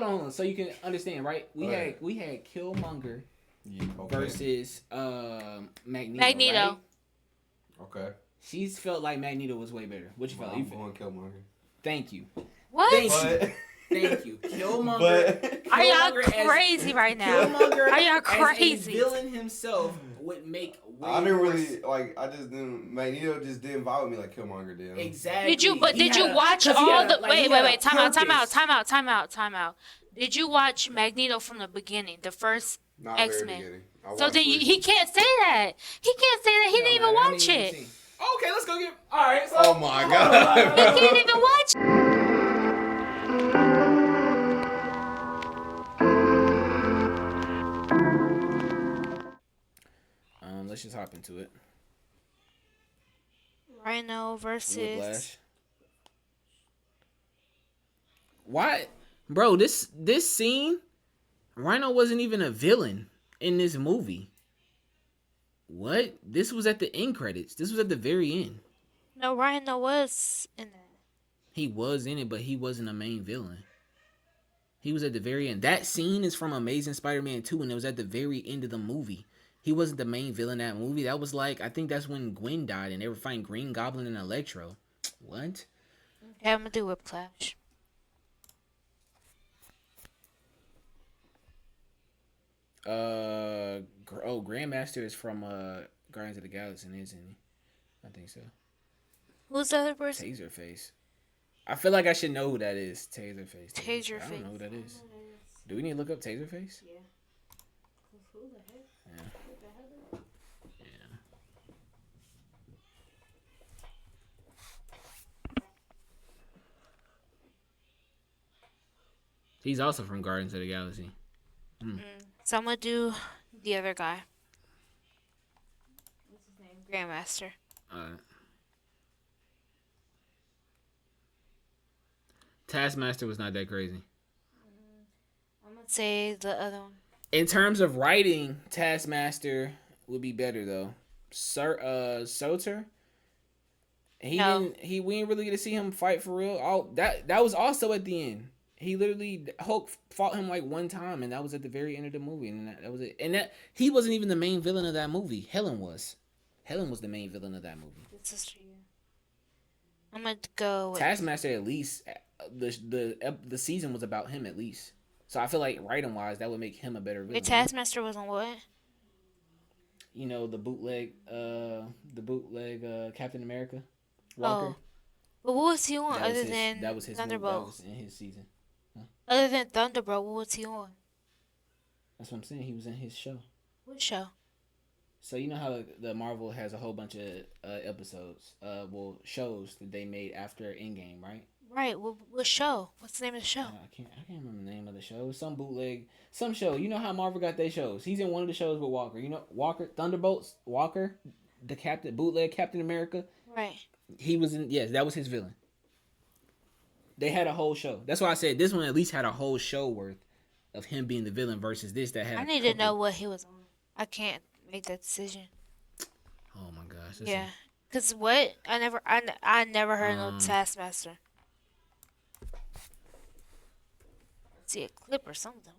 hold on, so you can understand, right? We had Killmonger versus Magneto, right? Magneto. Okay. She's felt like Magneto was way better. What you felt? I'm going Killmonger. Thank you. What? But Thank you. Killmonger. But Are y'all Killmonger crazy right now? Killmonger Are y'all as crazy? a villain himself would make way I didn't more really like. I just didn't. Magneto just didn't vibe with me like Killmonger did. Exactly. Did you? But did you watch all the? Wait. Time out. Did you watch Magneto from the beginning, the first Not X very Men? beginning. So then he can't say that. He can't say that. He didn't even watch it. Okay, let's go get. All right. So, Oh my god. He didn't even watch it. Let's just hop into it. Rhino versus. Whiplash. Why, bro? This scene, Rhino wasn't even a villain in this movie. What? This was at the end credits. This was at the very end. No, Rhino was in that. He was in it, but he wasn't a main villain. He was at the very end. That scene is from Amazing Spider-Man 2, and it was at the very end of the movie. He wasn't the main villain in that movie. That was like, I think that's when Gwen died, and they were fighting Green Goblin and Electro. What? Okay, I'm gonna do Whiplash. Grandmaster is from Guardians of the Galaxy, isn't he? I think so. Who's the other person? Taserface. I feel like I should know who that is. Taserface. Taserface. I don't know who that is. Do we need to look up Taserface? Yeah. Who the heck? Yeah. What the hell? Yeah. He's also from Guardians of the Galaxy. So I'm gonna do the other guy. What's his name? Grandmaster. Taskmaster was not that crazy. I'm gonna say the other one. In terms of writing, Taskmaster would be better though. Soter. We didn't really get to see him fight for real. That was also at the end. He literally Hulk fought him like one time, and that was at the very end of the movie, and that was it. And that he wasn't even the main villain of that movie. Helen was. Helen was the main villain of that movie. This is true. I'm gonna go with Taskmaster. At least the season was about him at least. So I feel like writing wise, that would make him a better villain. Wait, Taskmaster was on what? You know, the bootleg Captain America. Walker. Oh, but what was he on other than Thunderbolt? That was in his season. Other than Thunderbolt, what was he on? That's what I'm saying. He was in his show. What show? So you know how the Marvel has a whole bunch of episodes, shows that they made after Endgame, right? Right. What show? What's the name of the show? I can't remember the name of the show. Some bootleg, some show. You know how Marvel got their shows. He's in one of the shows with Walker. You know Walker, Thunderbolts, Walker, the bootleg Captain America. Right. He was in. Yes, that was his villain. They had a whole show. That's why I said this one at least had a whole show worth of him being the villain versus this that had. I need to know what he was on. I can't make that decision. Oh my gosh. Yeah. Cause what? I never heard no Taskmaster. Let's see a clip or something.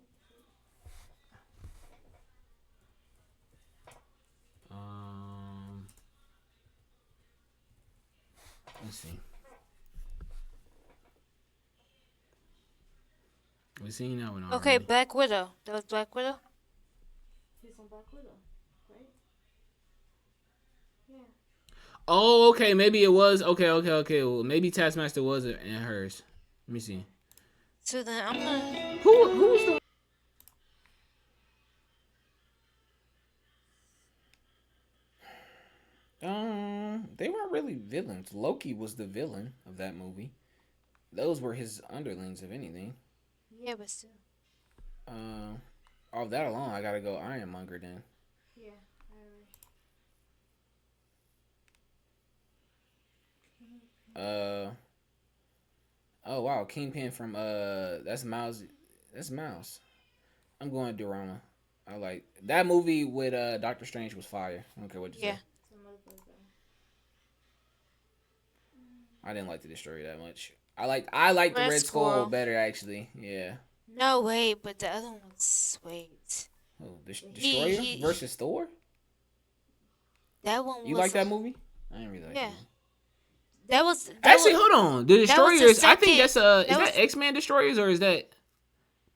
Let's see. We seen that one already. Okay, Black Widow. That was Black Widow. He's on Black Widow, right? Yeah. Oh, okay. Maybe it was. Okay. Well, maybe Taskmaster was in hers. Let me see. So then I'm gonna. Who's the? They weren't really villains. Loki was the villain of that movie. Those were his underlings, if anything. Yeah, but still. Off that alone, I gotta go Ironmonger then. Yeah. Oh wow, Kingpin from that's Miles. That's Miles. I'm going Dorama. I like that movie with Doctor Strange was fire. I don't care what you say. I didn't like the Destroyer that much. I like the Red Skull better actually. Yeah. No, wait, but the other one's wait. Oh, He Destroyer he. versus Thor. That one You was like that movie? I didn't really like yeah. that movie. That Actually, was hold on. The that was the Destroyers. I think second. that's is That that was X-Men Destroyers or is that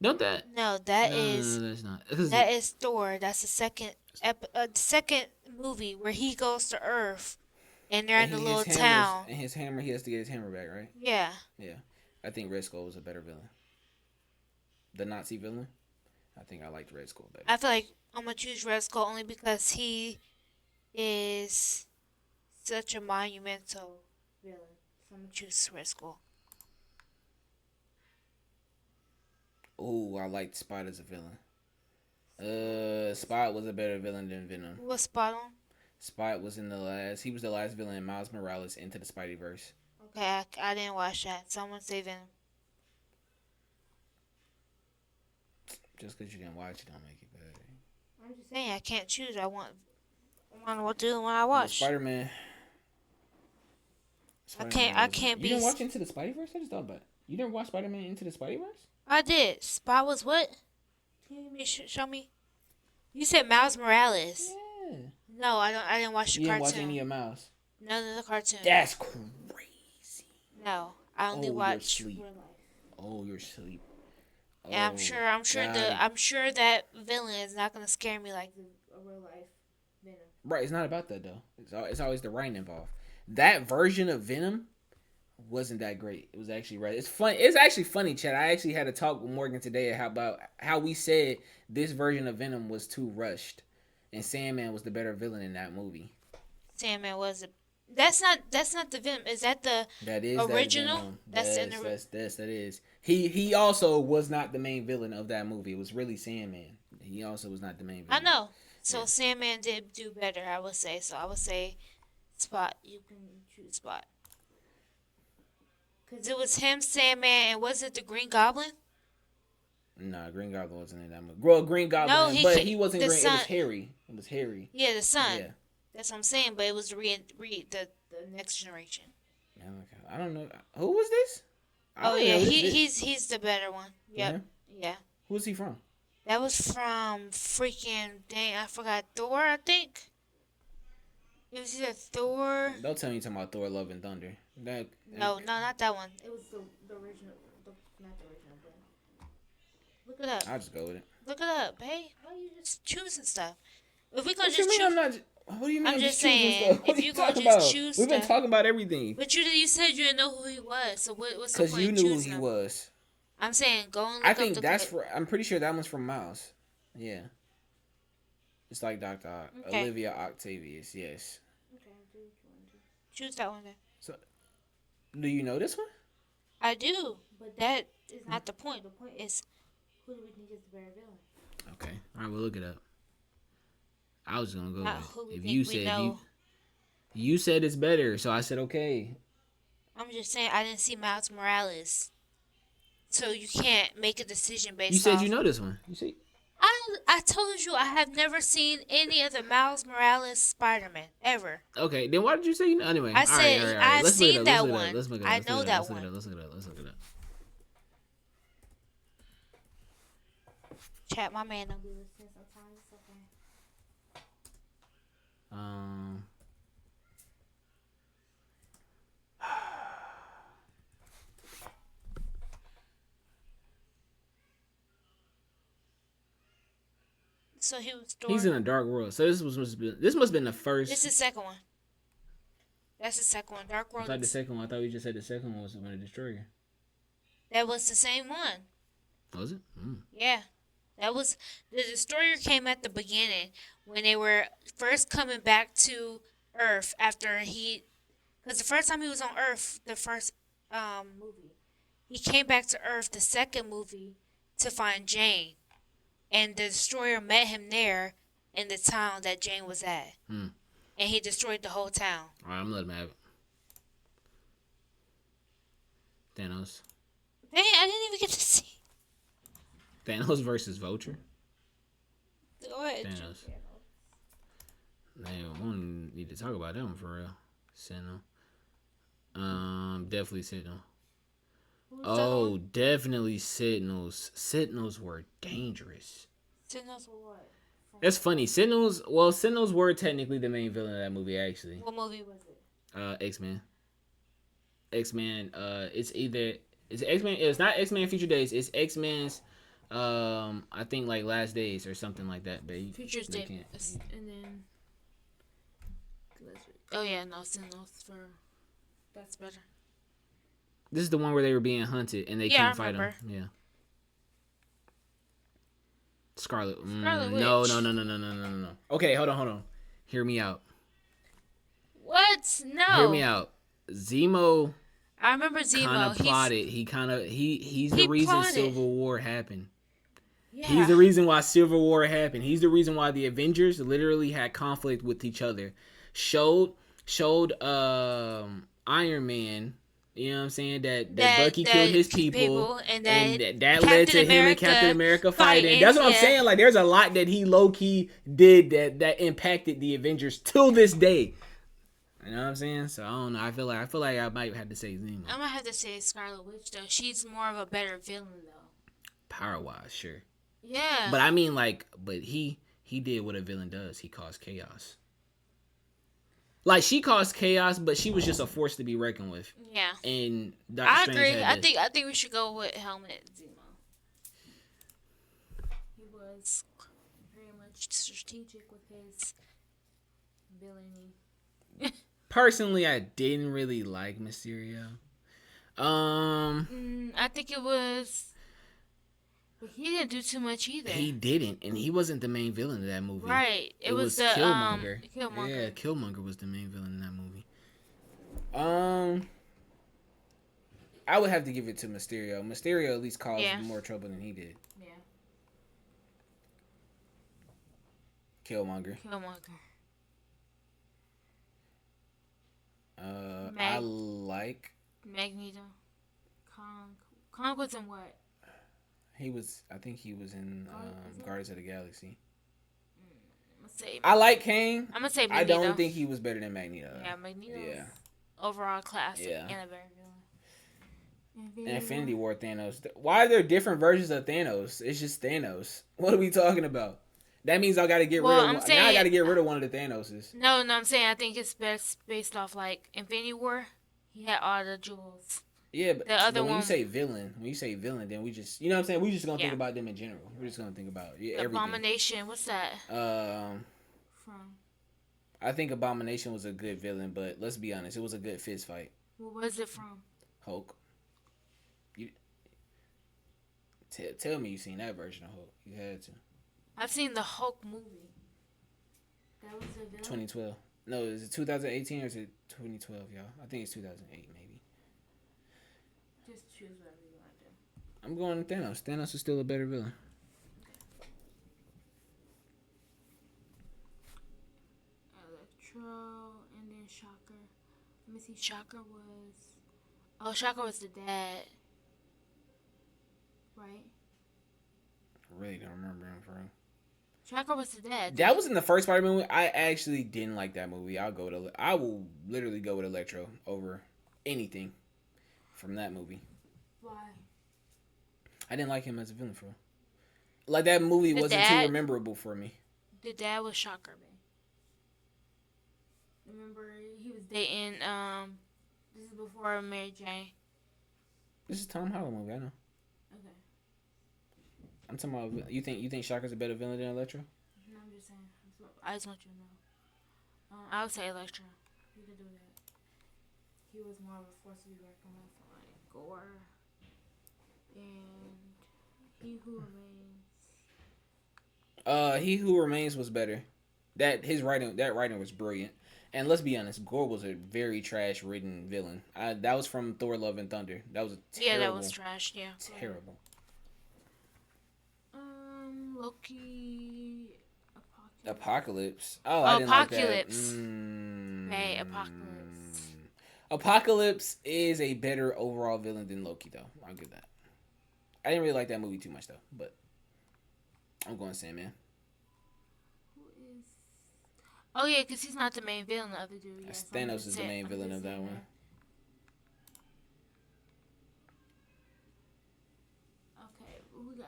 don't that? no. No, that's not. That is Thor. That's the second movie where he goes to Earth and they're And in the his little hammers town. and his hammer. He has to get his hammer back, right? Yeah. Yeah. I think Red Skull was a better villain. The Nazi villain. I think I liked Red Skull better. I feel like I'm gonna choose Red Skull only because he is such a monumental villain. So I'm gonna choose Red Skull. Oh, I liked Spot as a villain. Spot was a better villain than Venom. Who was spot on? Spot was in the last. He was the last villain in Miles Morales into the Spideyverse. Okay, I didn't watch that. Someone say Venom. Just because you didn't watch it, don't make it better. I'm just saying I can't choose. I want what to do when I watch. Spider Man. I can't You be. didn't watch Into the Spideyverse? I just thought about it. You didn't watch Spider Man Into the Spideyverse? I did. Spot was what? Can you show me? You said Miles Morales. Yeah. No, I don't. I didn't watch the You didn't cartoon. watch any of Miles? None of the cartoon. That's crazy. No, I only watch real life. Oh, you're asleep. Yeah, I'm sure. I'm sure that villain is not gonna scare me like a real life Venom. Right, it's not about that though. It's always the writing involved. That version of Venom wasn't that great. It was actually right. It's fun. It's actually funny, Chad. I actually had a talk with Morgan today about how we said this version of Venom was too rushed, and Sandman was the better villain in that movie. Sandman was a. That's not the Venom. Is that the original? That is. He also was not the main villain of that movie. It was really Sandman. He also was not the main villain. I know. So yeah. Sandman did do better, I would say. So I would say Spot. You can choose Spot. Because it was him, Sandman, and was it the Green Goblin? Nah, Green Goblin wasn't in that movie. Well, Green Goblin, no, he wasn't Green. Son. It was Harry. It was Harry. Yeah, the son. Yeah. That's what I'm saying, but it was the next generation. I don't know. Who was this? Oh yeah, he's the better one. Yep. Yeah. Who's he from? That was from freaking I forgot, Thor, I think. It was either Thor. Don't tell me you're talking about Thor: Love and Thunder. No, not that one. It was the original, not the original, but look it up. I'll just go with it. Look it up, hey. Why are you just choosing stuff? If we gonna just choose, I'm not. What do you mean? I'm just saying. If you gonna just choose We've been talking about everything. But you said you didn't know who he was. So what's the point? Because you knew who he was. I'm saying go and look I think that's for. I'm pretty sure that one's from Miles. Yeah. It's like Dr. Okay. Olivia Octavius. Yes. Okay. Choose that one then. So, do you know this one? I do, but that is not the point. The point is, who do we think is the better villain? Okay. All right. We'll look it up. I was gonna go with if you said you said it's better, so I said okay. I'm just saying I didn't see Miles Morales, so you can't make a decision based. You said you know this one. You see. I told you I have never seen any of the Miles Morales Spider-Man ever. Okay, then why did you say you know? Anyway, I said all right. I've seen that one. I know that one. Let's look it up. Chat, my man don't be listening sometimes. It's okay. So he was. He's in a dark world. So this must have been the first. This is the second one. That's the second one. Dark World. I thought the second one. I thought we just said the second one was going to destroy you. That was the same one. Was it? Yeah. That was the Destroyer came at the beginning when they were first coming back to Earth after because the first time he was on Earth, the first movie, he came back to Earth. The second movie to find Jane, and the Destroyer met him there in the town that Jane was at, and he destroyed the whole town. All right, I'm letting him have it. Thanos. Dang, I didn't even get to see. Thanos versus Vulture. Go ahead. Thanos. Man, we don't need to talk about that one for real. Sentinel. Definitely Sentinel. Who was the other Oh, one? definitely Sentinels. Sentinels were dangerous. Sentinels were what? That's funny. Sentinels. Well, Sentinels were technically the main villain of that movie, actually. What movie was it? X-Men. X-Men. It's X-Men. It's not X-Men Future Days. It's X-Men's. I think like Last Days or something like that. But Future's they Day. can't. And then. Oh yeah, no Sentinels for. That's better. This is the one where they were being hunted and they couldn't fight them. Yeah. Scarlet. Scarlet Witch. No. No. Okay, hold on. Hear me out. What? No. Hear me out. Zemo. I remember Zemo. Kind of plotted. He's the he reason plotted. Civil War happened. Yeah. He's the reason why Civil War happened. He's the reason why the Avengers literally had conflict with each other. Showed Iron Man, you know what I'm saying, that Bucky killed his people and that led to him and Captain America fighting. That's what I'm saying. Like, there's a lot that he low-key did that impacted the Avengers till this day. You know what I'm saying? So I don't know. I feel like I might have to say Zemo. I'm gonna have to say Scarlet Witch though. She's more of a better villain though. Power-wise, sure. Yeah. But I mean, like, he did what a villain does. He caused chaos. Like, she caused chaos, but she was just a force to be reckoned with. Yeah. And Doctor I agree. I think we should go with Helmet Zemo. He was very much strategic with his villainy. Personally, I didn't really like Mysterio. I think it was. But he didn't do too much either. He didn't, and he wasn't the main villain of that movie. Right. It was the Killmonger. Killmonger. Yeah, Killmonger was the main villain in that movie. I would have to give it to Mysterio. Mysterio at least caused more trouble than he did. Yeah. Killmonger. I like Magneto. Kong was in what? I think he was in Guardians of the Galaxy. I like Kang. I'm gonna say Magneto. I don't think he was better than Magneto. Yeah, Magneto. Yeah. Overall classic and a very villain. Infinity War Thanos. Why are there different versions of Thanos? It's just Thanos. What are we talking about? That means I got to get rid of one. Now I got to get rid of one of the Thanoses. No, I'm saying I think it's best based off like Infinity War. He had all the jewels. Yeah, but the other when you say villain, then we just, you know what I'm saying? We just gonna think about them in general. We're just gonna think about everything. Abomination. What's that? From. I think Abomination was a good villain, but let's be honest, it was a good fist fight. What was it from? Hulk. You tell me you seen that version of Hulk. You had to. I've seen the Hulk movie. That was a villain. 2012. No, is it 2018 or is it 2012, y'all? I think it's 2008, maybe. Just choose whatever you want to do. I'm going to Thanos. Thanos is still a better villain. Electro and then Shocker. Let me see. Shocker was the dad. Right? I really don't remember him for real. Shocker was the dad. That was in the first part of the movie. I actually didn't like that movie. I will literally go with Electro over anything from that movie. Why? I didn't like him as a villain for real. Like, that movie wasn't too memorable for me. The dad was Shocker, man. Remember, he was dating, this is before Mary Jane. This is Tom Holland movie, I know. Okay. I'm talking about, you think Shocker's a better villain than Electro? No, I'm just saying. I just want you to know. I would say Electro. You can do that. He was more of a force to be reckoned with, like Gore. And He Who Remains. He Who Remains was better. That writing was brilliant. And let's be honest, Gore was a very trash written villain. That was from Thor: Love and Thunder. That was that was trash. Yeah, terrible. Loki, Apocalypse. Oh, I didn't like that. Hey, Apocalypse. Apocalypse is a better overall villain than Loki, though. I'll give that. I didn't really like that movie too much, though. But I'm going Sandman. Oh, yeah, because he's not the main villain. The other dude. Yes, Thanos is the main villain of that one.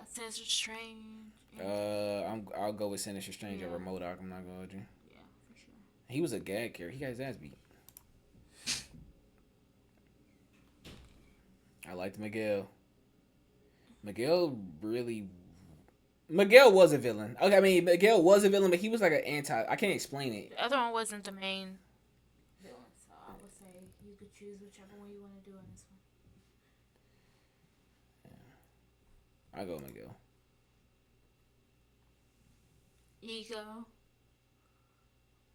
Sinister Strange. I'll go with Sinister Strange Yeah. over MODOK. I'm not going to. Yeah, for sure. He was a gag character. He got his ass beat. I liked Miguel. Miguel really. Miguel was a villain. Okay, I mean Miguel was a villain, but he was like an anti. I can't explain it. The other one wasn't the main villain, so I would say you could choose whichever one you want to do in this one. I go Miguel. Ego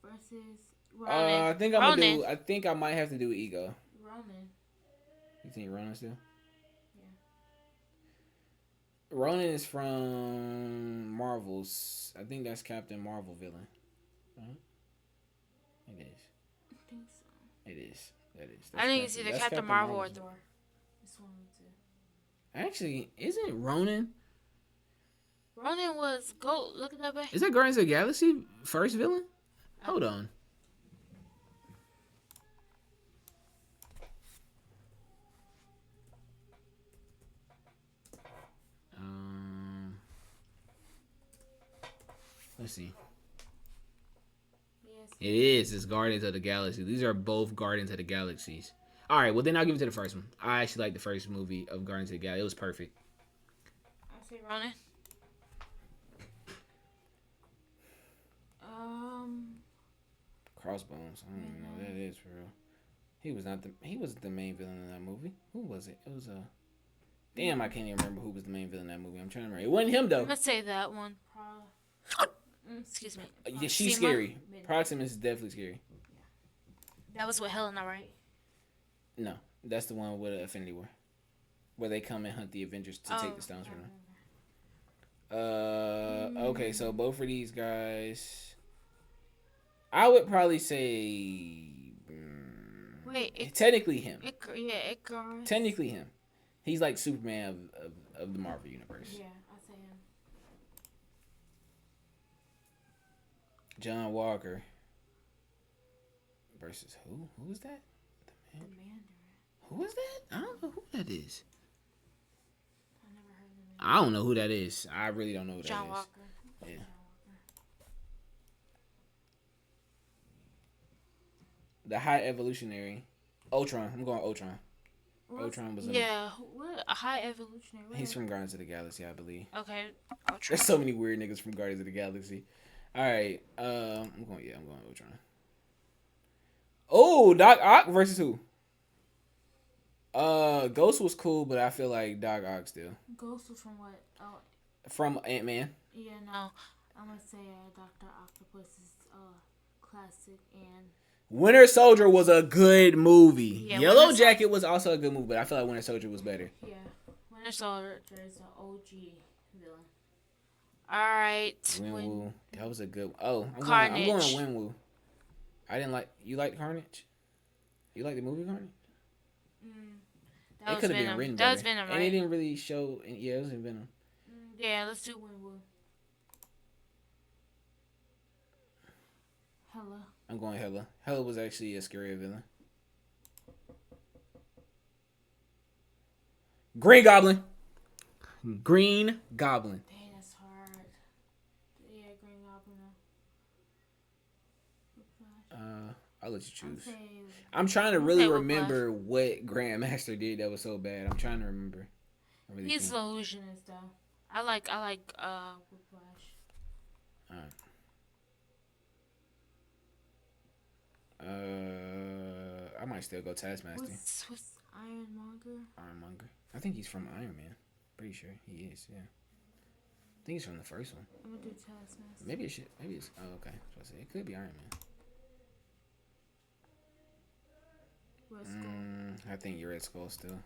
versus Ronan. I think I'm gonna do. I think I might have to do Ego. Ronan. You think Ronan still? Yeah. Ronan is from Marvel's. I think that's Captain Marvel villain. Right? It is. I think so. It is. That is. I think it's either Captain Marvel or Thor. This one or two. Actually, isn't Ronan? Ronan was go look it up. Is that Guardians of the Galaxy first villain? Hold on. Let's see. Yes. It is. It's Guardians of the Galaxy. These are both Guardians of the Galaxies. All right. Well, then I'll give it to the first one. I actually like the first movie of Guardians of the Galaxy. It was perfect. I say Ronan. Crossbones. I don't even know what that is for real. He was the main villain in that movie. Who was it? It was damn, I can't even remember who was the main villain in that movie. I'm trying to remember. It wasn't him though. Let's say that one. Excuse me. Yeah, she's scary. Proximus is definitely scary. That was with Helena, right? No, that's the one with Infinity War, where they come and hunt the Avengers to take the stones from them. Okay, so both of these guys, I would probably say. Wait, technically him. Icarus. Technically him. He's like Superman of the Marvel universe. Yeah, I'll say him. John Walker versus who? Who is that? The Mandarin. Who is that? I don't know who that is. I never heard of him. I don't know who that is. I really don't know who that is. John Walker. Yeah. The High Evolutionary. Ultron. I'm going Ultron. Ultron was what a High Evolutionary. He's from Guardians of the Galaxy, I believe. Okay. Ultron. There's so many weird niggas from Guardians of the Galaxy. All right. I'm going Ultron. Oh, Doc Ock versus who? Ghost was cool, but I feel like Doc Ock still. Ghost was from what? Oh. From Ant-Man. Yeah, no. I'm gonna say Dr. Octopus is classic and. Winter Soldier was a good movie. Yeah, Yellow Jacket was also a good movie, but I feel like Winter Soldier was better. Yeah, Winter Soldier is an OG villain. All right. Winwu. That was a good. Oh, I'm Carnage. going Winwu. I didn't like. You liked Carnage? You like the movie Carnage? It could have been written better. That was Venom, right? And it didn't really show. Yeah, it was in Venom. Yeah, let's do Winwu. Hella. I'm going Hella. Hella was actually a scary villain. Green Goblin. Green Goblin. Dang, that's hard. Yeah, Green Goblin. I'll let you choose. I'm trying to really remember what Grandmaster did that was so bad. I'm trying to remember. He's an illusionist though. I like Whiplash. Alright. I might still go Taskmaster. What's Ironmonger? Ironmonger. I think he's from Iron Man. Pretty sure he is. Yeah. I think he's from the first one. I'm gonna do Taskmaster. Maybe it should. Maybe it's. Oh, okay. So I say it could be Iron Man. Red Skull. I think you're Red Skull still.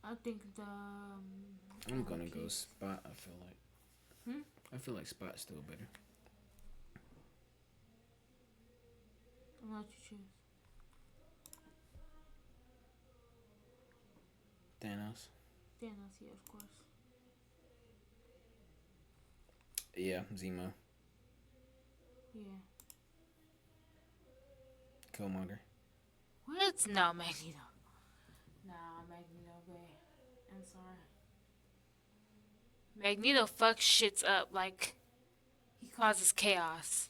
I think the. I'm gonna go Spot. I feel like. I feel like Spot's still better. I'm gonna let you choose. Thanos. Thanos, yeah, of course. Yeah, Zemo. Yeah. Killmonger. What? No, Magneto. Nah, Magneto, babe. I'm sorry. Magneto fucks shits up. Like, he causes chaos.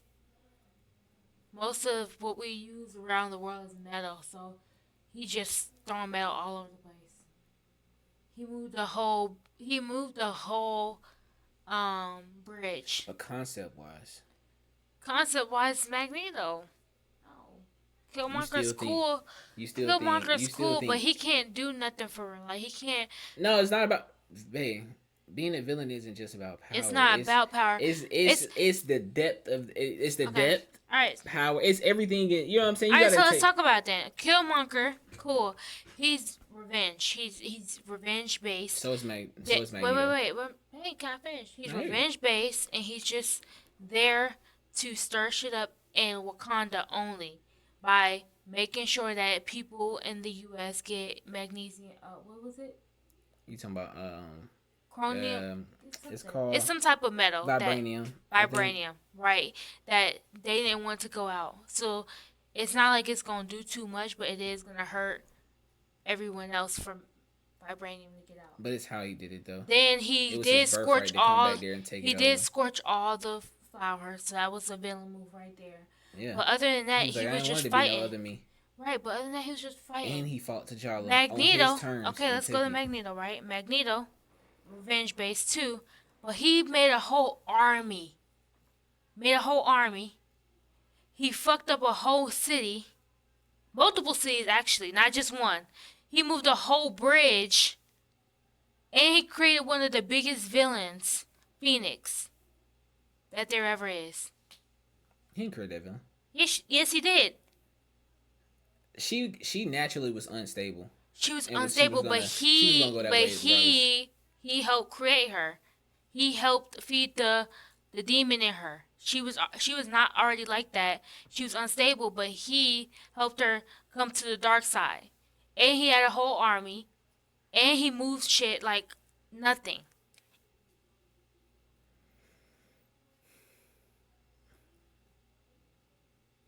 Most of what we use around the world is metal, so he just throwing metal all over the place. He moved the whole bridge. But concept wise, Concept wise, Magneto. No. you Killmonger's still think cool. you still think Killmonger's cool, but he can't do nothing for real. Like, he can't. No, it's not about. Hey, being a villain isn't just about power. It's not about power. It's the depth of it's the Okay. depth. All right. Power. It's everything. You know what I'm saying? All right, so let's talk about that. Killmonger, cool. He's revenge. He's revenge based. So is Magneto. Wait. Hey, can I finish? He's revenge based, and he's just there to stir shit up in Wakanda only by making sure that people in the U.S. get magnesium. What was it? You talking about Chromium. It's called. It's some type of metal. Vibranium. Vibranium, right? That they didn't want to go out. So it's not like it's gonna do too much, but it is gonna hurt everyone else from vibranium to get out. But it's how he did it though. Then he did scorch all. He did scorch all the flowers. So that was a villain move right there. Yeah. But other than that, he was just fighting. Other me. Right, but other than that, he was just fighting. And he fought T'Challa. Magneto. On his terms Okay, let's go to Magneto. Right, Magneto, revenge based too, but he made a whole army. He fucked up a whole city, multiple cities actually, not just one. He moved a whole bridge, and he created one of the biggest villains, Phoenix, that there ever is. He didn't create that villain. Yes, he did. She naturally was unstable. She was unstable, but he helped create her. He helped feed the demon in her. She was not already like that. She was unstable, but he helped her come to the dark side. And he had a whole army, and he moved shit like nothing.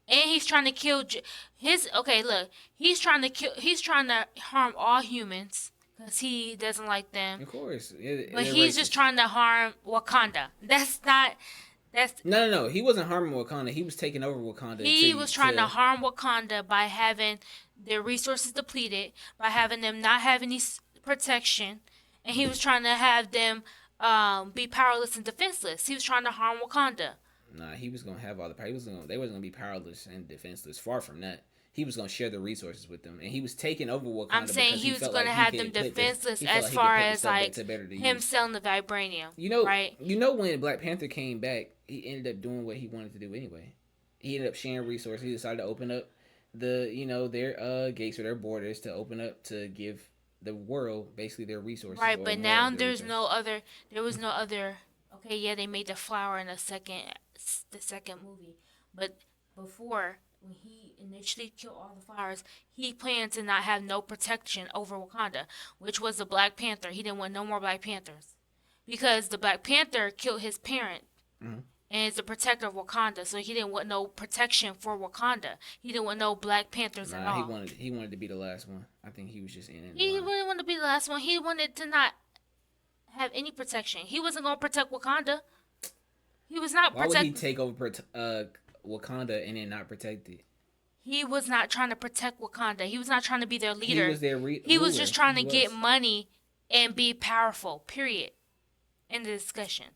And he's trying to kill he's trying to harm all humans because he doesn't like them. Of course. But he's just trying to harm Wakanda. No. He wasn't harming Wakanda. He was taking over Wakanda. He was trying to harm Wakanda by having their resources depleted, by having them not have any protection, and he was trying to have them be powerless and defenseless. He was trying to harm Wakanda. Nah, he was gonna have all the power. They wasn't gonna be powerless and defenseless. Far from that. He was gonna share the resources with them, and he was taking over Wakanda. I'm saying he was gonna have them defenseless as far as like him selling the vibranium. Right? You know when Black Panther came back, he ended up doing what he wanted to do anyway. He ended up sharing resources. He decided to open up their gates or their borders to open up to give the world basically their resources. Right, but now there was no other. Okay, yeah, they made the flower in the second movie, but before, when he initially killed all the flowers, he planned to not have no protection over Wakanda, which was the Black Panther. He didn't want no more Black Panthers because the Black Panther killed his parent. Mm-hmm. And is the protector of Wakanda, so he didn't want no protection for Wakanda. He didn't want no Black Panthers at all. He wanted to be the last one. I think he was just in it. He really wanted to be the last one. He wanted to not have any protection. He wasn't gonna protect Wakanda. He was not. Why would he take over Wakanda and then not protect it? He was not trying to protect Wakanda. He was not trying to be their leader. He was their He was just trying to get money and be powerful. Period. In the discussion.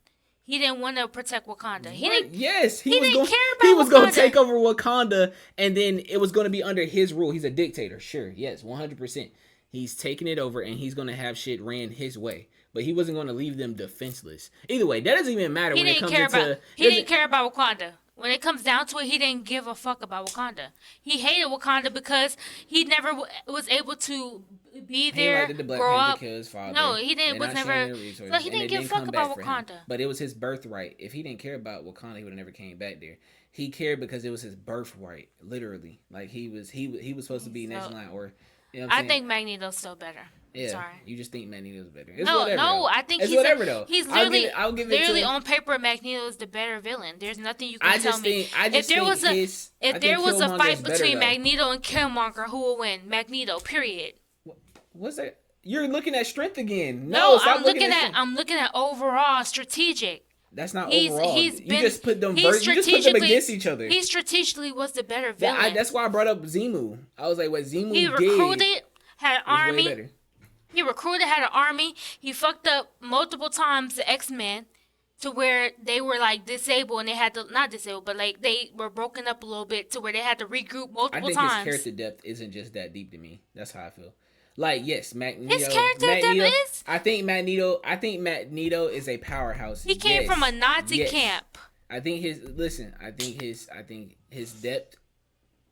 He didn't want to protect Wakanda. He didn't care about Wakanda. He was going to take over Wakanda, and then it was going to be under his rule. He's a dictator, sure, yes, 100%. He's taking it over, and he's going to have shit ran his way. But he wasn't going to leave them defenseless. Either way, that doesn't even matter when it comes into... He didn't care about Wakanda. When it comes down to it, he didn't give a fuck about Wakanda. He hated Wakanda because he never was able to be there, grow up. No, he didn't. Was never. So he didn't give a fuck about Wakanda. But it was his birthright. If he didn't care about Wakanda, he would have never came back there. He cared because it was his birthright, literally. Like he was supposed to be next line, or you know what I'm saying? I think Magneto's still better. Yeah, sorry. You just think Magneto's better. I think it's whatever though. He's literally, literally on paper, Magneto is the better villain. There's nothing you can tell me. If there was a fight between Magneto and Killmonger, who will win? Magneto. Period. What's that? You're looking at strength again. No, No, stop looking at strength. I'm looking at overall strategic. That's not overall. He's You been just put them. he's You just put them strategically against each other. he strategically was the better villain. That's why I brought up Zemu. I was like, what Zemu He did recruited, had an was way army. better. He recruited, had an army. He fucked up multiple times the X-Men to where they were like disabled and they had to not disabled, but like they were broken up a little bit to where they had to regroup multiple I think times. his character depth isn't just that deep to me. That's how I feel. Like, yes, Magneto. His character depth is. I think Magneto is a powerhouse. He came from a Nazi camp. I think his depth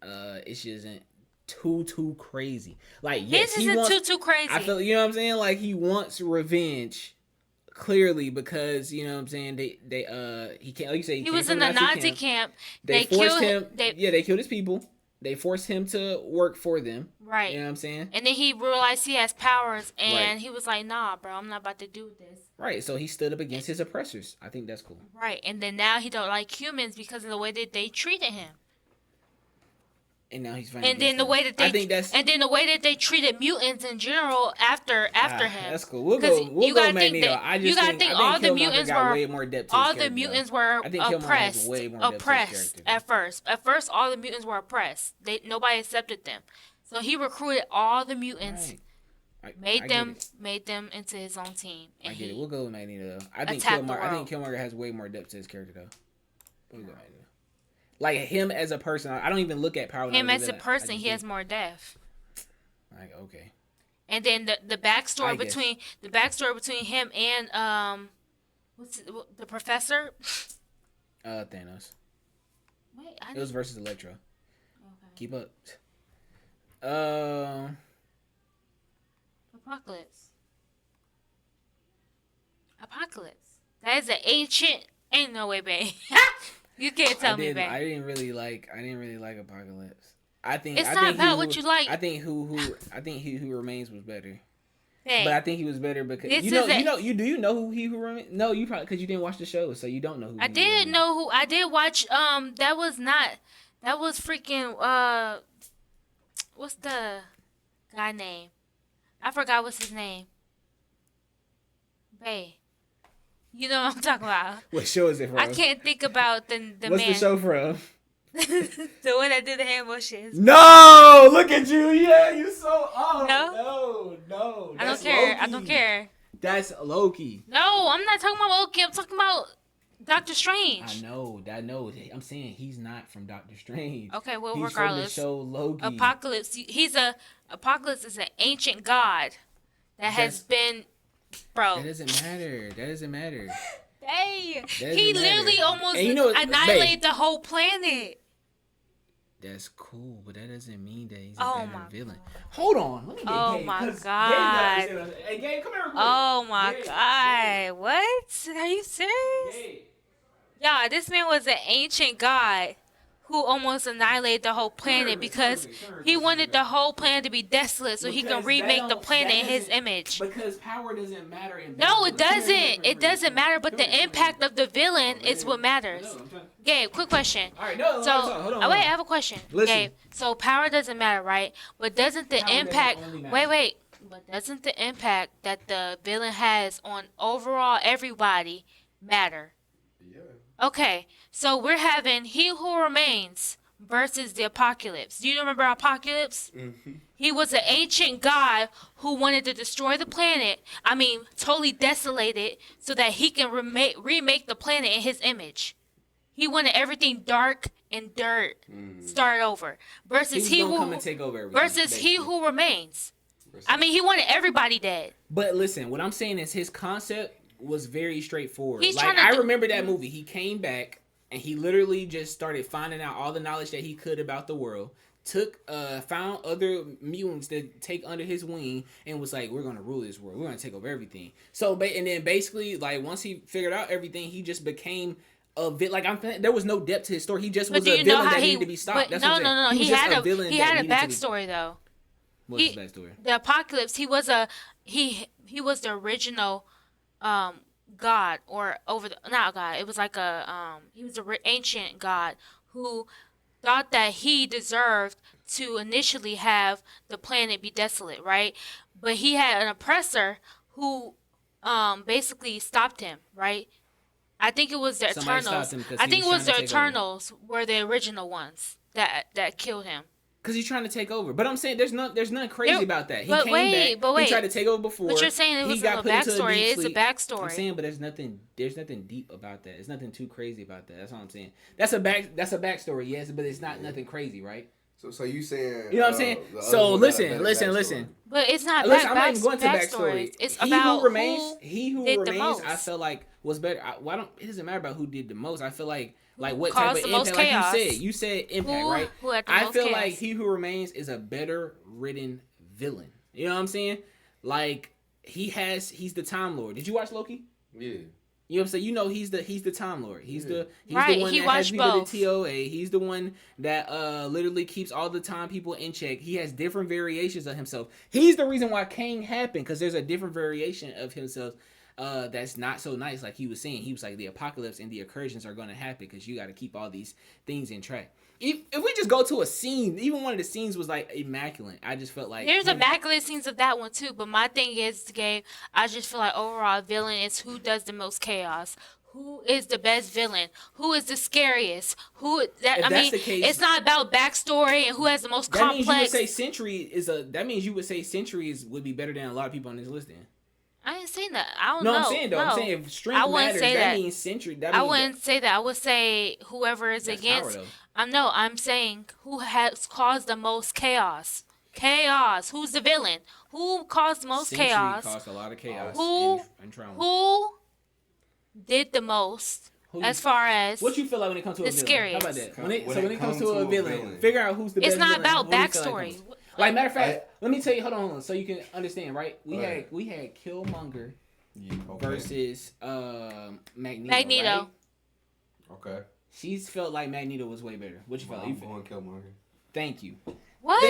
it isn't too crazy. Like, yes, his isn't too crazy. I feel, you know what I'm saying? Like, he wants revenge clearly because, you know what I'm saying, he can't, like you say, he was in the Nazi camp. They forced him. They killed his people. They forced him to work for them. Right. You know what I'm saying? And then he realized he has powers, and he was like, nah, bro, I'm not about to do this. Right. So he stood up against his oppressors. I think that's cool. Right. And then now he don't like humans because of the way that they treated him. And now he's fighting. And then the way that they treated mutants in general after him. That's cool. We'll go Magneto. You gotta think all the mutants were way more depth to all his the mutants were oppressed. Oppressed at first. At first, all the mutants were oppressed. Nobody accepted them. So he recruited all the mutants. Right. Made them into his own team. I get it. We'll go with Magneto though. I think Killmonger has way more depth to his character though. We'll go Magneto. Like him as a person, I don't even look at power. Him as a person, he has more depth. Like, okay. And then the backstory between him and the professor? Thanos. Wait, it was versus Electro. Okay. Keep up. Apocalypse. That is an ancient. Ain't no way, babe. You can't tell me, babe. I didn't really like Apocalypse. I think it's not about what you like. I think who remains was better. Hey, but I think he was better because you know who He Who Remains? No, you probably because you didn't watch the show, so you don't know who. I didn't know who. I did watch. That was freaking. What's the guy name? I forgot what's his name. Babe. You know what I'm talking about. What show is it from? I can't think about the What's man. the show from? The one that did the hand motions. No! Look at you. Yeah, you so... Oh, no. I don't care. Loki. I don't care. That's Loki. No, I'm not talking about Loki. I'm talking about Doctor Strange. I know. I'm saying he's not from Doctor Strange. Okay, well, he's regardless. From the show Loki. Apocalypse. Apocalypse is an ancient god that has been... Bro. That doesn't matter. Hey, he literally almost annihilated the whole planet. That's cool, but that doesn't mean that he's a better villain. God. Hold on. Let me get Oh Gabe, my God. Hey, Gabe, come here real quick. Oh my God. What? Are you serious? Gabe. Yeah, this man was an ancient god who almost annihilated the whole planet because he wanted the whole planet to be desolate so he can remake the planet in his image. Because power doesn't matter. No, it doesn't. It doesn't matter, but the impact of the villain is what matters. Gabe, quick question. All right, hold on. Wait, I have a question. Listen. Gabe, so power doesn't matter, right? But doesn't the impact... Wait. But doesn't the impact that the villain has on overall everybody matter? Okay, so we're having He Who Remains versus the Apocalypse. Do you remember Apocalypse? Mm-hmm. He was an ancient god who wanted to destroy the planet. I mean, totally desolate it so that he can remake the planet in his image. He wanted everything dark and dirt, start over. Versus He Who come and take over everything, versus He Who Remains. I mean, he wanted everybody dead. But listen, what I'm saying is his concept was very straightforward. I remember that movie. He came back and he literally just started finding out all the knowledge that he could about the world. Found other mutants that take under his wing and was like, we're gonna rule this world. We're gonna take over everything. So, and then basically, like once he figured out everything, he just became a there was no depth to his story. He just was a villain that needed to be stopped. No. He had a backstory though. What's his backstory? The Apocalypse. He was the original god, or not god. It was like he was an ancient god who thought that he deserved to initially have the planet be desolate, right? but he had an oppressor who basically stopped him, right? I think it was the Somebody Eternals. stopped him because I he think was it trying was to the take over. Eternals were the original ones that killed him. Because he's trying to take over. But I'm saying there's nothing crazy about that. He came back. But wait. He tried to take over before. But you're saying it he was got a put into backstory. deep It's a sleep. backstory. I'm saying, but there's nothing deep about that. There's nothing too crazy about that. That's all I'm saying. That's a backstory, yes, but it's not nothing crazy, right? So you saying? You know what I'm saying? So listen. But it's not Listen, I'm not even going to backstory. It's he about who remains. He who did the remains. most. I feel like was better. It doesn't matter about who did the most. I feel like what caused type of the most impact. chaos. Like you said impact, right? Who had the I most feel chaos. like he who remains is a better written villain. You know what I'm saying? Like he's the Time Lord. Did you watch Loki? Yeah. You know what I'm saying? You know he's the Time Lord. He's the Right, one he that has watched people both. the TOA. He's the one that literally keeps all the time people in check. He has different variations of himself. He's the reason why Kang happened, because there's a different variation of himself that's not so nice. Like he was saying, he was like the apocalypse and the incursions are going to happen because you got to keep all these things in track. If we just go to a scene, even one of the scenes was like immaculate. I just felt like there's immaculate scenes of that one too. But my thing is, Gabe, I just feel like overall villain is who does the most chaos. Who is the best villain? Who is the scariest? It's not about backstory and who has the most complex. That means you would say Sentry would be better than a lot of people on this list. Then I ain't saying that. I don't know. I'm saying though. No. I'm saying if strength matters, that means Sentry. I wouldn't say that. I would say whoever is against. I'm saying who has caused the most chaos. Chaos. Who's the villain? Who caused the most chaos? Caused a lot of chaos. And trauma. Who did the most? As far as what you feel like when it comes to a villain? Scariest. How about that? When it comes to a villain, figure out who's the best. It's not villain. about backstory. Like matter of fact, let me tell you. Hold on, so you can understand. Right? We had Killmonger versus Magneto. Right? Okay. She's felt like Magneto was way better. What you felt? I'm going Killmonger. Thank you. What?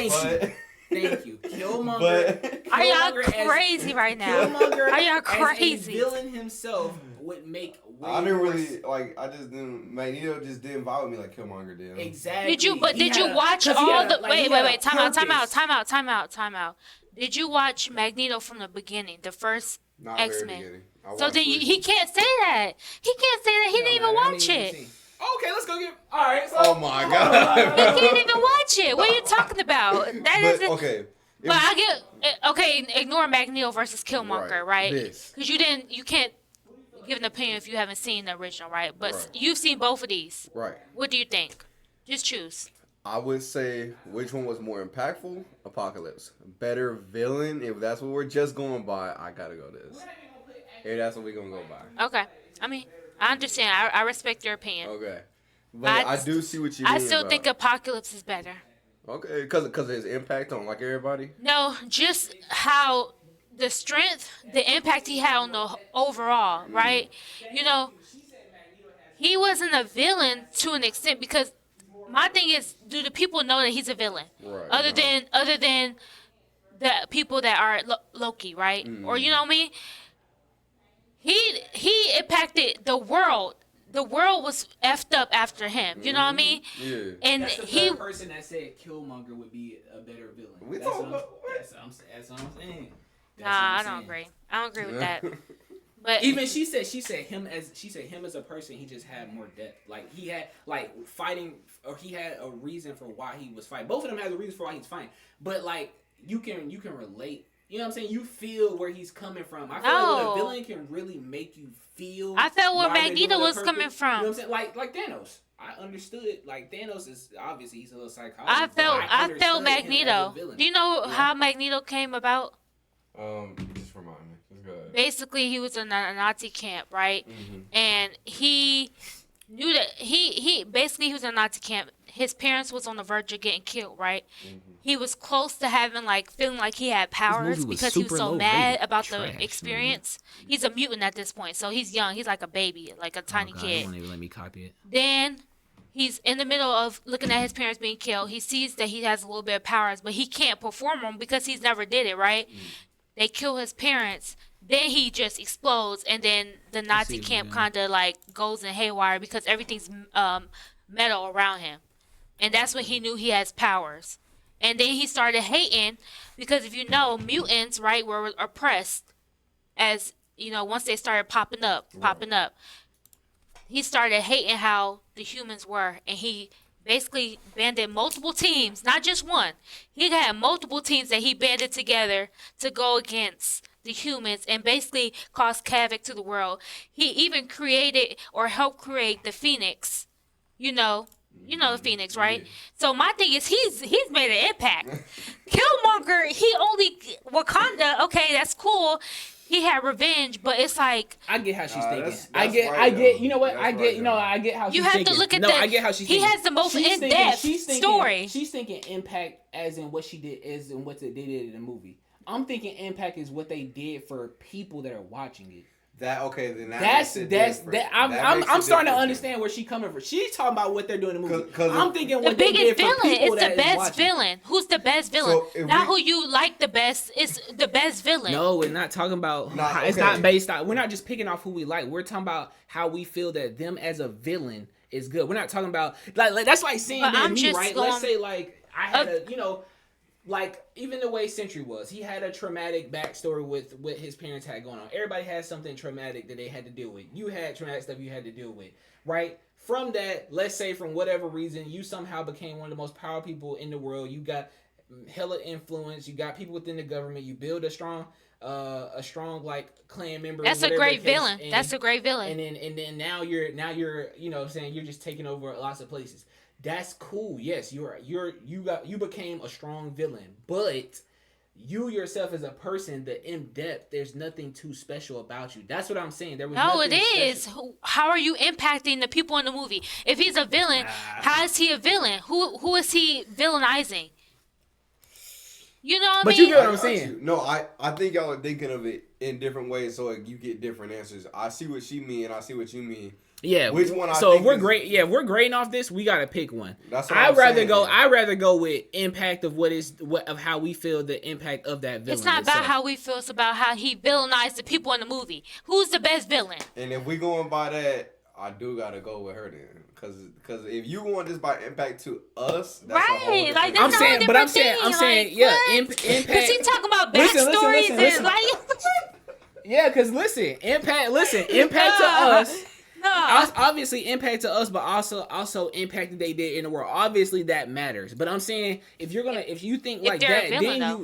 Thank you. Killmonger. Are y'all crazy right now? Killmonger. Are y'all crazy? As a villain himself would make. I didn't really like. I just didn't. Magneto just didn't vibe with me like Killmonger did. Exactly. Did you watch all the? Wait. Time out. Did you watch Magneto from the beginning, the first X-Men? So then he can't say that. He can't say that. He didn't even watch it. Okay, let's go get. All right. So, oh my god. He can't even watch it. What are you talking about? Okay. But I get okay. Ignore Magneto versus Killmonger, right? Because you can't give an opinion if you haven't seen the original, right? But you've seen both of these, right? What do you think? Just choose. I would say which one was more impactful? Apocalypse. Better villain. If that's what we're just going by, I gotta go this. If that's what we're gonna go by. Okay. I mean, I understand. I respect your opinion. Okay. But I do see what you mean. I still think Apocalypse is better. Okay, because of his impact on like everybody? No, just how the strength, the impact he had on the overall, right? You know, he wasn't a villain to an extent because my thing is, do the people know that he's a villain? Right. Other than the people that are Loki, right? Or you know what I mean? He impacted the world. The world was effed up after him. You know what I mean? Yeah. And that's the third person that said Killmonger would be a better villain. That's what I'm saying. Nah, I don't agree. I don't agree with that. But even she said him as a person, he just had more depth. Like he had like fighting, or he had a reason for why he was fighting. Both of them had a reason for why he's fighting. But like you can relate. You know what I'm saying? You feel where he's coming from. I feel like when a villain can really make you feel. I felt where Magneto was coming from. You know what I'm saying? Like Thanos. I understood. Like Thanos is obviously he's a little psychotic. I felt Magneto. Do you know how Magneto came about? Just remind me. Just go ahead. Basically, he was in a Nazi camp, right? Mm-hmm. And he knew that he basically was in a Nazi camp. His parents was on the verge of getting killed, right? Mm-hmm. He was close to having feeling like he had powers because he was so mad about the experience. Movie. He's a mutant at this point, so he's young. He's like a baby, like a tiny kid. He won't even let me copy it. Then he's in the middle of looking at his parents being killed. He sees that he has a little bit of powers, but he can't perform them because he's never did it, right? Mm. They kill his parents. Then he just explodes, and then the Nazi camp kind of goes in haywire because everything's metal around him. And that's when he knew he has powers. And then he started hating because if you know, mutants, right, were oppressed as, once they started popping up. He started hating how the humans were, and he basically banded multiple teams, not just one. He had multiple teams that he banded together to go against the humans and basically cause havoc to the world. He even created or helped create the Phoenix. The Phoenix, right? Yeah. So my thing is, he's made an impact. Killmonger, he only Wakanda. Okay, that's cool. He had revenge, but it's like I get how she's thinking. I get. You know what? I get. I get how she's thinking. You have to look at I get how she's thinking. He has the most in-depth story. She's thinking impact as in what she did, as in what they did in the movie. I'm thinking impact is what they did for people that are watching it. I'm starting to understand where she's coming from. She's talking about what they're doing in the movie. I'm thinking what they did for people it's the best villain. Who's the best villain? Not who you like the best. It's the best villain. No, we're not talking about. It's not based on. We're not just picking off who we like. We're talking about how we feel that them as a villain is good. We're not talking about like that's like seeing me, right? Let's say like I had like even the way Sentry was, he had a traumatic backstory with what his parents had going on. Everybody has something traumatic that they had to deal with. You had traumatic stuff you had to deal with, right? From that, let's say from whatever reason, you somehow became one of the most powerful people in the world. You got hella influence. You got people within the government. You build a strong like clan member. That's a great villain. That's a great villain. And then now you're saying you're just taking over lots of places. That's cool. Yes, you became a strong villain, but you yourself as a person, the in depth, there's nothing too special about you. That's what I'm saying. There was it is. How are you impacting the people in the movie? If he's a villain, how is he a villain? Who is he villainizing? You know what I mean? But you get what I'm saying. No, I think y'all are thinking of it in different ways, so you get different answers. I see what she mean, and I see what you mean. Yeah. Which one? If we're grading off this, we gotta pick one. That's what I'd rather go with impact of of how we feel the impact of that villain. It's not about how we feel; it's about how he villainized the people in the movie. Who's the best villain? And if we going by that, I do gotta go with her then. Because if you want this by impact to us, that's right? Like I'm saying, yeah, impact. Because he talking about backstories and like. Yeah, because listen, impact to us. No. Obviously impact to us, but also impact that they did in the world. Obviously that matters. But I'm saying if you think like that,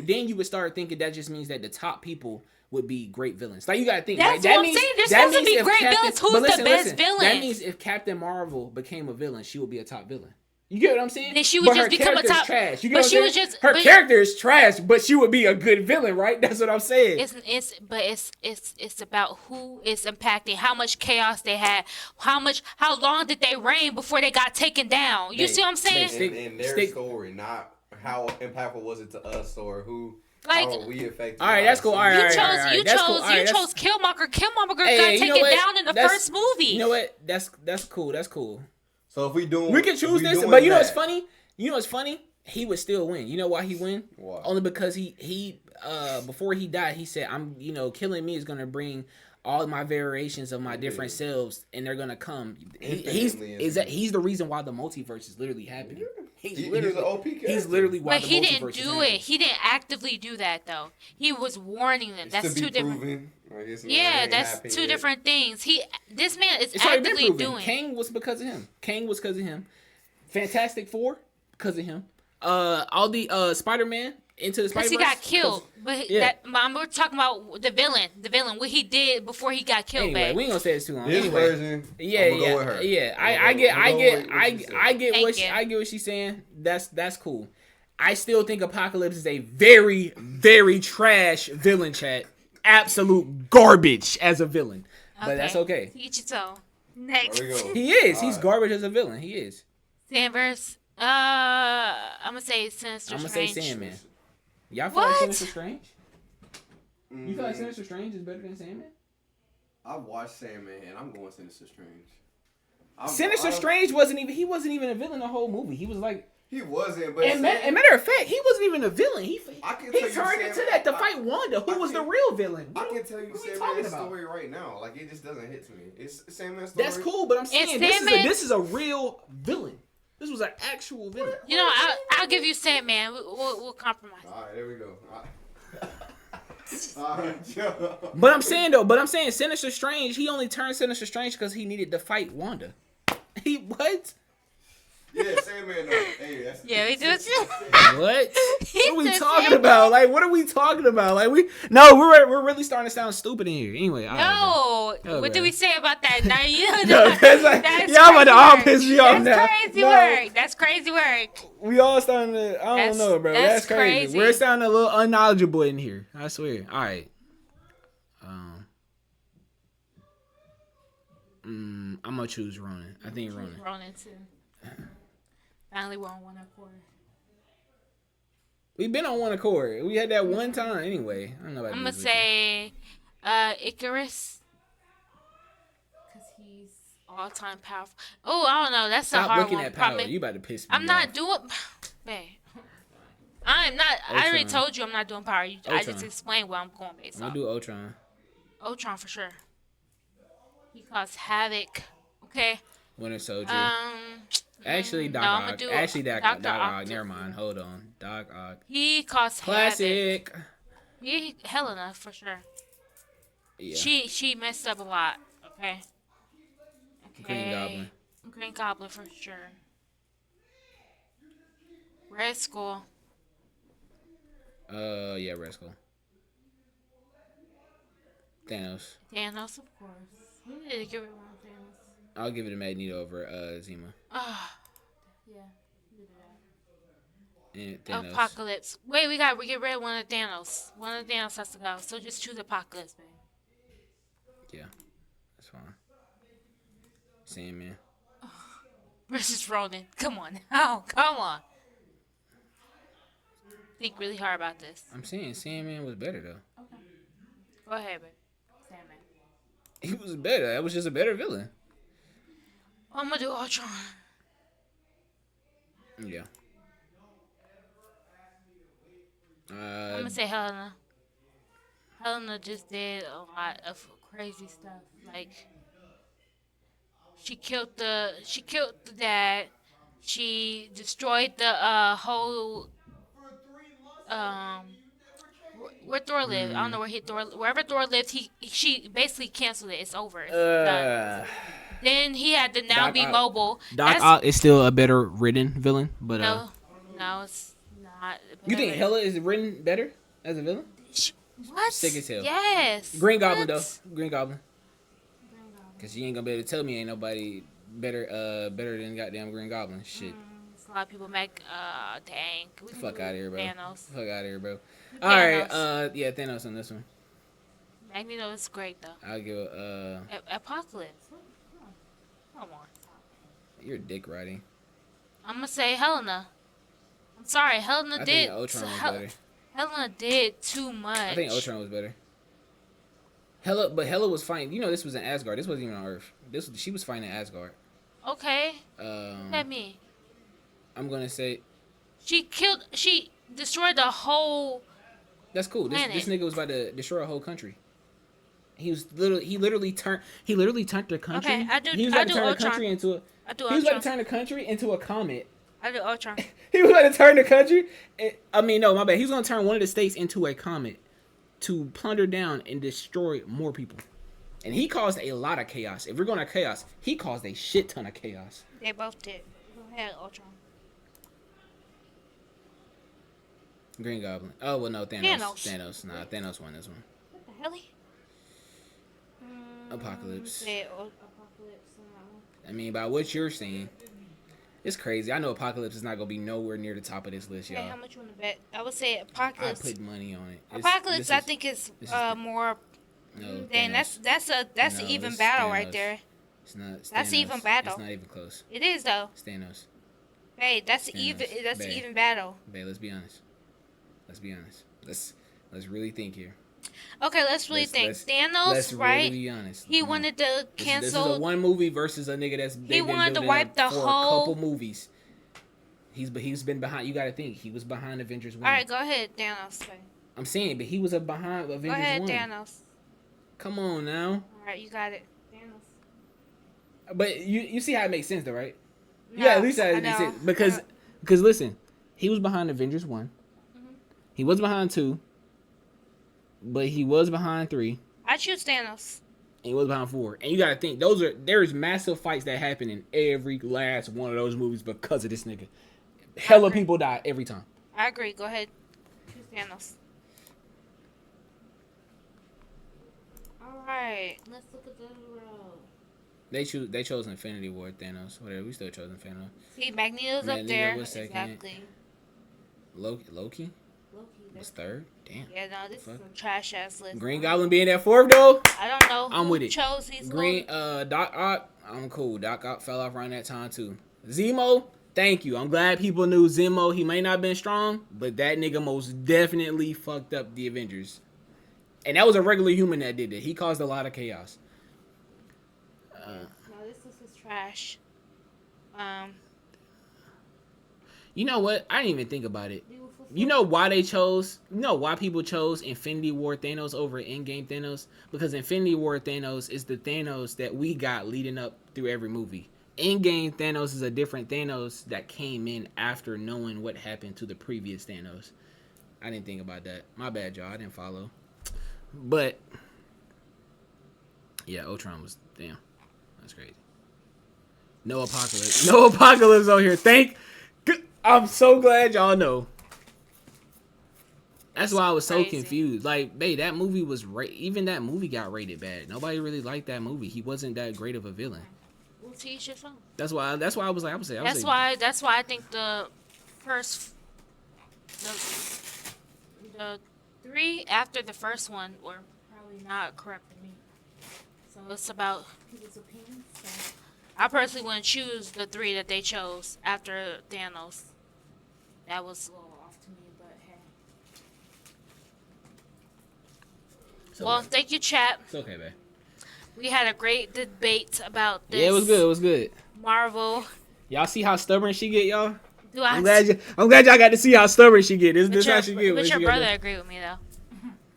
then you would start thinking that just means that the top people would be great villains. Like you gotta think. That's that what I'm saying. There's supposed to be great villains. Who's the best villain? That means if Captain Marvel became a villain, she would be a top villain. You get what I'm saying? Then she would just become a top. Trash. You get what I'm saying? Her character is trash, but she would be a good villain, right? That's what I'm saying. It's about who is impacting, how much chaos they had, how long did they reign before they got taken down. You see what I'm saying? And their story, not how impactful was it to us or who. Like, how we affected. All right, that's cool. All right, you chose Killmonger. Killmonger got taken down in the first movie. You know what? That's cool. That's cool. So if we can choose this, but you know what's funny? He would still win. You know why he win? Why? Only because he before he died, he said, "I'm killing me is gonna bring all my variations of my different selves, and they're gonna come." He's the reason why the multiverse is literally happening. He's literally why. But he didn't do it. He didn't actively do that though. He was warning them. That's two different. Yeah, that's two different things. This man is actively doing. Kang was because of him. Fantastic Four because of him. All the Spider-Man into the Spider-Verse. Because he got killed. But we're talking about the villain. The villain, what he did before he got killed. Anyway, we ain't gonna say this too long. This version, I get what she's saying. That's cool. I still think Apocalypse is a very, very trash villain, chat. Absolute garbage as a villain. But that's okay. Each its own. Next. He is. He's garbage as a villain. He is. Sandverse. I'm gonna say Sinister Strange. I'm gonna say Sandman. Y'all feel like Sinister Strange? You feel like Sinister Strange is better than Sandman? I watched Sandman and I'm going Sinister Strange. Sinister Strange wasn't even a villain the whole movie. He was like. He wasn't, but and matter of fact, he wasn't even a villain. He turned into that to fight Wanda, who was the real villain. I can tell you Sandman's story right now. Like it just doesn't hit to me. It's Sandman's story. That's cool, but I'm saying this is a real villain. This was an actual villain. You know, I'll give you Sandman. We'll compromise. All right, there we go. All right, Joe. But I'm saying Sinister Strange, he only turned Sinister Strange because he needed to fight Wanda. He what? Yeah, Sandman. Hey, that's Yeah, we do it too. What? What are we talking about? Like, what are we talking about? Like, we're really starting to sound stupid in here. Anyway, no. Oh, What bro. did we say about that? Now you No, that's like, y'all about to all piss me off now. That's crazy work. That's crazy work. We all starting to. I don't know, bro. That's crazy. We're sounding a little unknowledgeable in here. I swear. All right. I'm gonna choose Ronan. I think Ronan. Ronan too. Finally, we're on one accord. We've been on one accord. We had that one time anyway. I don't know about I'm gonna say Icarus, because he's all time powerful. Oh, I don't know. That's a hard looking one. at power. You about to piss me off. I'm not doing. Man, I'm not. Ultron. I already told you I'm not doing power. I Ultron. just explained where I'm going based I'm off. gonna do Ultron. Ultron for sure. He caused havoc. Okay. Winter Soldier. Actually, Doc I'm gonna Ock. do Actually, Doc Dr. Ock. Octopus. Never mind. Hold on. Doc Ock. He caused Classic. havoc. Helena for sure. Yeah. She messed up a lot. Okay. Green Goblin. Green Goblin for sure. Red Skull. Yeah, Red Skull. Thanos. Thanos, of course. We need to give it one Thanos. I'll give it a Magneto over Zima. Yeah. And Thanos. Apocalypse. Wait, we get rid of one of Thanos. One of Thanos has to go. So just choose Apocalypse, man. Yeah, that's fine. Sandman. Versus Ronan. Come on. Oh, come on. Think really hard about this. I'm saying Sandman was better though. Okay. Go ahead, babe. Sandman. He was better. That was just a better villain. I'm gonna do Ultron. Yeah. I'm gonna say Helena. Helena just did a lot of crazy stuff. Like she killed the dad. She destroyed the whole where Thor lived. I don't know wherever Thor lived. She basically canceled it. It's over. It's done. Then he had to now be mobile. Doc Ock is still a better written villain, but no, it's not. You think Hela is written better as a villain? What? Sick as hell. Yes. Green Goblin though. Green Goblin. Cause you ain't gonna be able to tell me ain't nobody better than goddamn Green Goblin. Shit. A lot of people make dang. Fuck out of here, bro. Thanos. Fuck out of here, bro. All right. Yeah, Thanos on this one. Magneto is great though. I'll give Apocalypse. Come on. You're dick riding. I'm gonna say Helena. I'm sorry, Helena I did. think Ultron was better. Helena did too much. I think Ultron was better. Hela was fighting. You know, this was in Asgard. This wasn't even on Earth. She was fighting in Asgard. Okay. Look at me. I'm gonna say she destroyed the whole. That's cool. This nigga was about to destroy a whole country. He literally turned the country. Okay, he was about to turn Ultron. the country into a. He was about to turn the country into a comet. I do Ultron. He was about to turn the country. I mean, no, my bad. He was gonna turn one of the states into a comet to plunder down and destroy more people. And he caused a lot of chaos. If we're going to chaos, he caused a shit ton of chaos. They both did. Go ahead, Ultron. Green Goblin. Oh, well, no, Thanos. Nah, Thanos won this one. What the hell? Apocalypse. Apocalypse. I mean, by what you're saying, it's crazy. I know Apocalypse is not going to be nowhere near the top of this list, y'all. Okay, how much you want to bet? I would say Apocalypse. I put money on it. Apocalypse, I think, is more. No, dang, that's an even battle right there. It's not. That's even battle. It's not even close. It is though. It's Thanos. Hey, that's even battle. Babe, let's be honest. Let's really think here. Okay, let's really think. Thanos, let's right? Really be honest. He wanted to cancel. This is a one movie versus a nigga that's he wanted to wipe the for whole. a couple movies. He's been behind. You got to think he was behind Avengers 1. All right, go ahead, Thanos. I'm saying, but he was behind Avengers 1. Go ahead, Thanos. Come on now. All right, you got it, Thanos. But you see how it makes sense though, right? No, Yeah, at least that I makes know. sense. Because listen, he was behind Avengers 1. He was behind 2. But he was behind 3. I choose Thanos. And he was behind 4. And you gotta think, there's massive fights that happen in every last one of those movies because of this nigga. Hella people die every time. I agree. Go ahead. Choose Thanos. Alright. Let's look at the road. They chose Infinity War, Thanos. Whatever, we still chose Thanos. See, Magneto's up there. Was second. Exactly. Loki was third. Damn. Yeah, no, this is a trash ass list. Green Goblin being at 4th though. I don't know. I'm with it. Chose these Green Doc Ock. I'm cool. Doc Ock fell off around that time too. Zemo. Thank you. I'm glad people knew Zemo. He may not have been strong, but that nigga most definitely fucked up the Avengers. And that was a regular human that did it. He caused a lot of chaos. No, this is trash. You know what? I didn't even think about it. You know why they chose? You know why people chose Infinity War Thanos over Endgame Thanos? Because Infinity War Thanos is the Thanos that we got leading up through every movie. Endgame Thanos is a different Thanos that came in after knowing what happened to the previous Thanos. I didn't think about that. My bad, y'all. I didn't follow. But yeah, Ultron was damn. That's crazy. No apocalypse. No apocalypse on here. I'm so glad y'all know. That's why I was so confused. Like, babe, that movie was even that movie got rated bad. Nobody really liked that movie. He wasn't that great of a villain. We'll teach your phone. That's why I was like, That's why I think the first the 3 after the first one were probably not correct for me. So it's about people's opinions. So I personally wouldn't choose the 3 that they chose after Thanos. That was a little off to me, but hey. Well, thank you, chat. It's okay, babe. We had a great debate about this. Yeah, it was good. It was good. Marvel. Y'all see how stubborn she get, y'all? I'm glad y'all got to see how stubborn she get. This how she get. But your brother agreed with me though.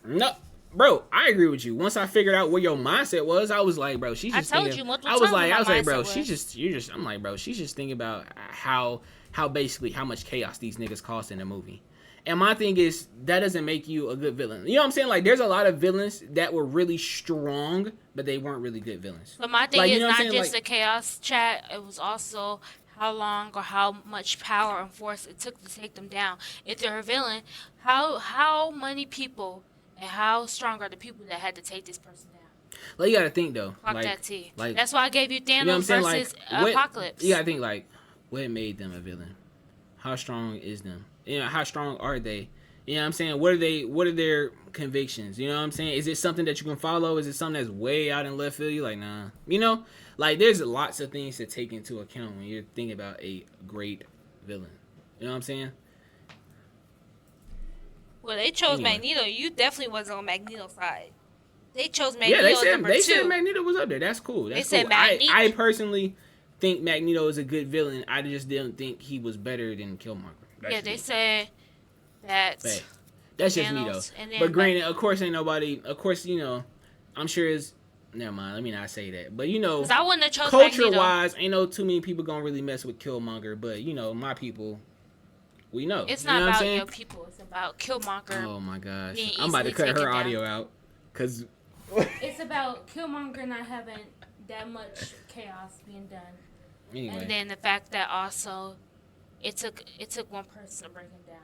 No, bro, I agree with you. Once I figured out what your mindset was, I was like, bro, she's just. I told you multiple times. I was like, bro, I'm like, bro, she's just thinking about how basically how much chaos these niggas cost in a movie. And my thing is, that doesn't make you a good villain. You know what I'm saying? Like, there's a lot of villains that were really strong, but they weren't really good villains. But my thing is not just the chaos, chat. It was also how long or how much power and force it took to take them down. If they're a villain, how many people and how strong are the people that had to take this person down? Like, you gotta think though. Fuck that T. Like, that's why I gave you Thanos versus Apocalypse. You gotta think like, what made them a villain? How strong is them? You know, how strong are they? You know what I'm saying? What are their convictions? You know what I'm saying? Is it something that you can follow? Is it something that's way out in left field? You're like, nah. You know? Like, there's lots of things to take into account when you're thinking about a great villain. You know what I'm saying? Well, they chose Magneto. You definitely wasn't on Magneto's side. They chose Magneto. Yeah, they said Magneto was up there. That's cool. That's cool. I personally think Magneto is a good villain. I just didn't think he was better than Killmonger. Yeah, they said that. Hey, that's just me though. But granted, of course, ain't nobody. Of course, you know, I'm sure it's. Never mind. Let me not say that. But you know, I wouldn't have chose culture-wise, ain't no too many people gonna really mess with Killmonger. But you know, my people, we know. It's not about your people. It's about Killmonger. Oh my gosh, I'm about to cut her audio out, cause it's about Killmonger not having that much chaos being done. Anyway. And then the fact that also. It took one person to bring him down.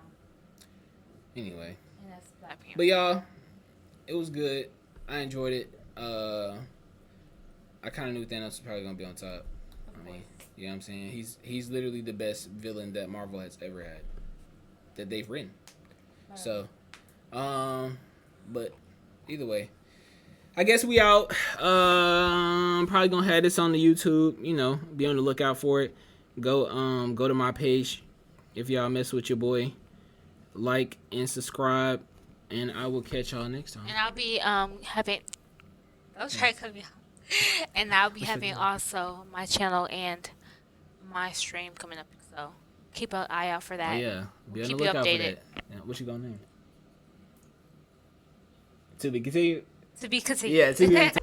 Anyway. And that's Black Panther. But y'all, it was good. I enjoyed it. I kind of knew Thanos was probably gonna be on top. I mean, you know what I'm saying? He's literally the best villain that Marvel has ever had, that they've written. Right. So, but either way, I guess we out. I'm probably gonna have this on the YouTube. You know, be on the lookout for it. Go to my page if y'all mess with your boy. Like and subscribe, and I will catch y'all next time. And I'll be having. Don't try to cut me off. And I'll be having also my channel and my stream coming up. So keep an eye out for that. Oh, yeah, be on the lookout for that. Yeah, what you gonna name? To be continued. To be continued. Yeah, to be continued.